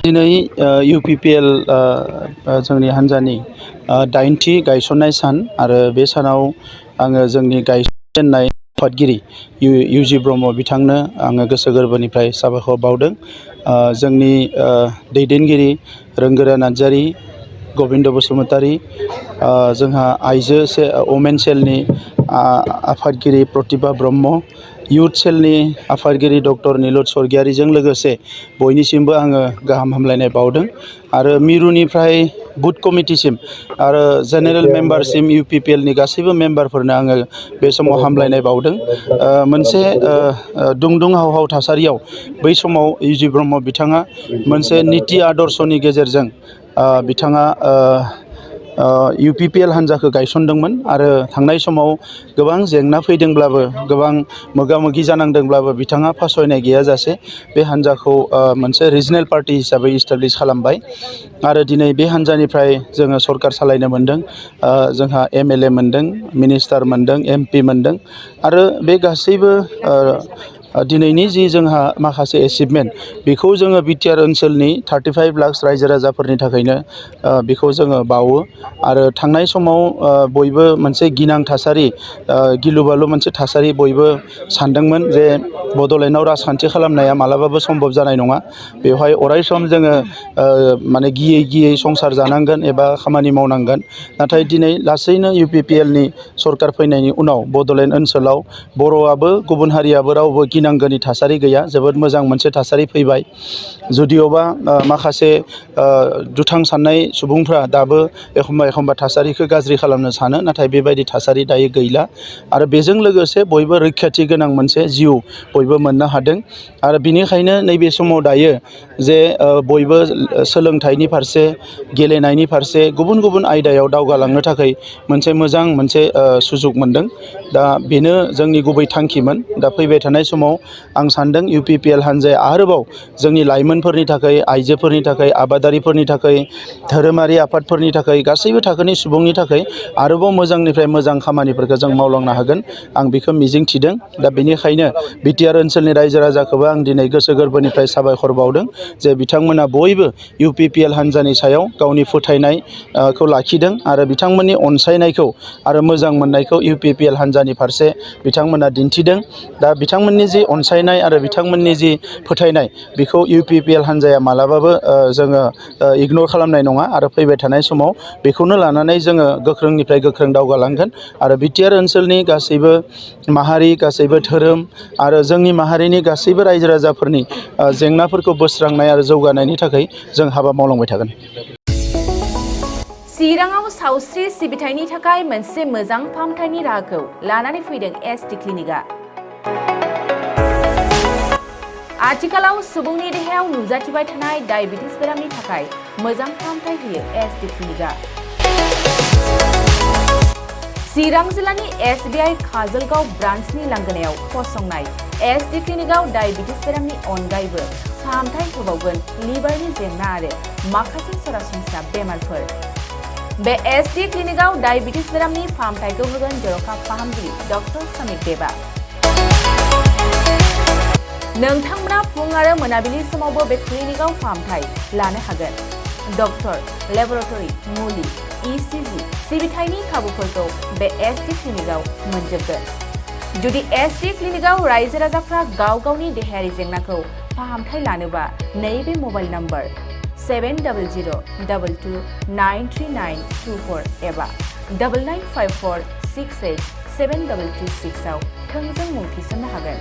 दिनै UPPL जोंनि हान्जानि 8थि गायसननाय सान आरो बे सानाव आङो जोंनि गायसनजेननाय आफादगिरि UG ब्रह्म बिथांनो आङो गोसो गोरबोनिफ्राय साबायखर बावदों। जोंनि दैदेनगिरि रोंगोरा नार्जारि, गबिन्द बसुमतारी, जोंहा आइजो वमेन सेलनि आफादगिरि प्रतिभा ब्रह्म, इयुथ सेलनि आफादगिरि डक्टर निलुत स्वर्गियारिजों लोगोसे बयनिसिमबो आङो गाहाम हामलायनाय बावदों आरो मिरुनिफ्राय बुथ कमिटिसिम आरो जेनेरेल मेम्बारसिम UPPL नि गासैबो मेम्बारफोरनो आङो बे समाव हामलायनाय बावदों। मोनसे दुंदुं हाव थासारियाव बै समाव UG ब्रह्म बिथाङा मोनसे निति आदर्शनि गेजेरजों बिथाङा UPPL हान्जाखौ गायसनदोंमोन आरो थांनाय समाव गोबां जेंना फैदोंब्लाबो गोबां मोगा मोगि जानांदोंब्लाबो बिथाङा फासयनाय गैयाजासे बे हान्जाखौ मोनसे रिजनेल पार्टि हिसाबै इस्टाब्लिश खालामबाय आरो दिनै बे हान्जानिफ्राय जोङो सरकार सालायनो मोनदों। जोंहा MLA मोनदों, मिनिस्टार मोनदों, MP मोनदों आरो बे गासैबो दिनैनि जि जोंहा माखासे एचिभमेन्ट बेखौ जोङो BTR ओनसोलनि 35 लाख रायजो राजाफोरनि थाखायनो बेखौ जोङो बावो आरो थांनाय समाव बयबो मोनसे गिनां थासारि, गिलु बालु मोनसे थासारि बयबो सानदोंमोन जे बड'लेण्डआव राजखान्थि खालामनाया मालाबाबो सम्भब जानाय नङा। बेवहाय अरायसम जोङो माने गियै गियै संसार जानांगोन एबा खामानि मावनांगोन। नाथाय दिनै लासैनो UPPL नि सरकार फैनायनि उनाव बड'लेण्ड ओनसोलाव बर'आबो गुबुन हारियाबो रावबो गिनांगौनि थासारि गैया, जोबोद मोजां मोनसे थासारि फैबाय। जुदिअबा माखासे दुथां साननाय सुबुंफ्रा दाबो एखमबा थासारिखौ गाज्रि खालामनो सानो, नाथाय बेबायदि थासारि दायो गैला आरो बेजों लोगोसे बयबो रैखाथि गोनां मोनसे जिउ बयबो मोननो हादों आरो बिनिखायनो नैबे समाव दायो जे बयबो सोलोंथाइनि फारसे, गेलेनायनि फारसे, गुबुन गुबुन आयदायाव दावगालांनो थाखाय मोनसे मोजां मोनसे सुजुग मोनदों। दा बेनो जोंनि गुबै थांखिमोन। दा फैबाय थानाय समाव आं सानदों UPPL हान्जाया आरोबाव जोंनि लाइमोनफोरनि थाखाय, आइजोफोरनि थाखाय, आबादारिफोरनि थाखाय, धोरोमारि आफादफोरनि थाखाय, गासैबो थाखोनि सुबुंनि थाखाय आरोबाव मोजांनिफ्राय मोजां खामानिफोरखौ जों मावलांनो हागोन, आं बेखौ मिजिं थिदों। दा बेनिखायनो BTR ओनसोलनि रायजो राजाखौबो आं दिनै गोसो गोरबोनिफ्राय साबायखर बावदों जे बिथांमोना बयबो UPPL हान्जानि सायाव गावनि फोथायनायखौ लाखिदों आरो बिथांमोननि अनसायनायखौ आरो मोजां मोननायखौ UPPL हान्जानि फारसे बिथांमोना दिन्थिदों। दा बिथांमोननि जि अनसायनाय आरो बिथांमोननि जि फोथायनाय बेखौ UPPL हान्जाया मालाबाबो जोङो इगनर खालामनाय नङा आरो फैबाय थानाय समाव बेखौनो लानानै जोङो गोख्रोंनिफ्राय गोख्रों दावगालांगोन आरो BTR ओनसोलनि गासैबो माहारि, गासैबो धोरोम आरो जोंनि माहारिनि गासैबो रायजो राजाफोरनि जेंनाफोरखौ बोस्रांनाय आरो जौगानायनि थाखाय जों हाबा मावलांबाय थागोन। चिराङाव सावस्रि सिबिथायनि थाखाय मोनसे मोजां फाहामथायनि राहाखौ लानानै फैदों SD क्लिनिकआ। आथिखालाव सुबुंनि देहायाव नुजाथिबाय थानाय डायबिटिस बेरामनि थाखाय मोजां फाहामथाय होयो SD क्लिनिकआ। चिरां जिल्लानि SBI काजलगाव ब्रान्चनि लांगोनायाव फसंनाय SD क्लिनिकआव डायबिटिस बेरामनि अनगायैबो फाहामथाय होबावगोन लिभारनि जेंना आरो माखासे सरासनस्रा बेमारफोर। बे SD क्लिनिकआव डायबिटिस बेरामनि फाहामथायखौ होगोन जर'खा फाहामगिरि डक्टर समित देबा। नोंथांमोना फुं आरो मोनाबिलि समावबो बे क्लिनिकआव फाहामथाय लानो हागोन। डक्टर, लेबरेटरि, मुलि, ECG सिबिथायनि खाबुफोरखौ बे SD क्लिनिकआव मोनजोबगोन। जुदि SD क्लिनिकआव रायजो राजाफ्रा गाव गावनि देहायारि जेंनाखौ फाहामथाय लानोबा नैबे मबाइल नम्बर 7002293924 एबा 9954687226 आव थोंजों मुं थिसननो हागोन।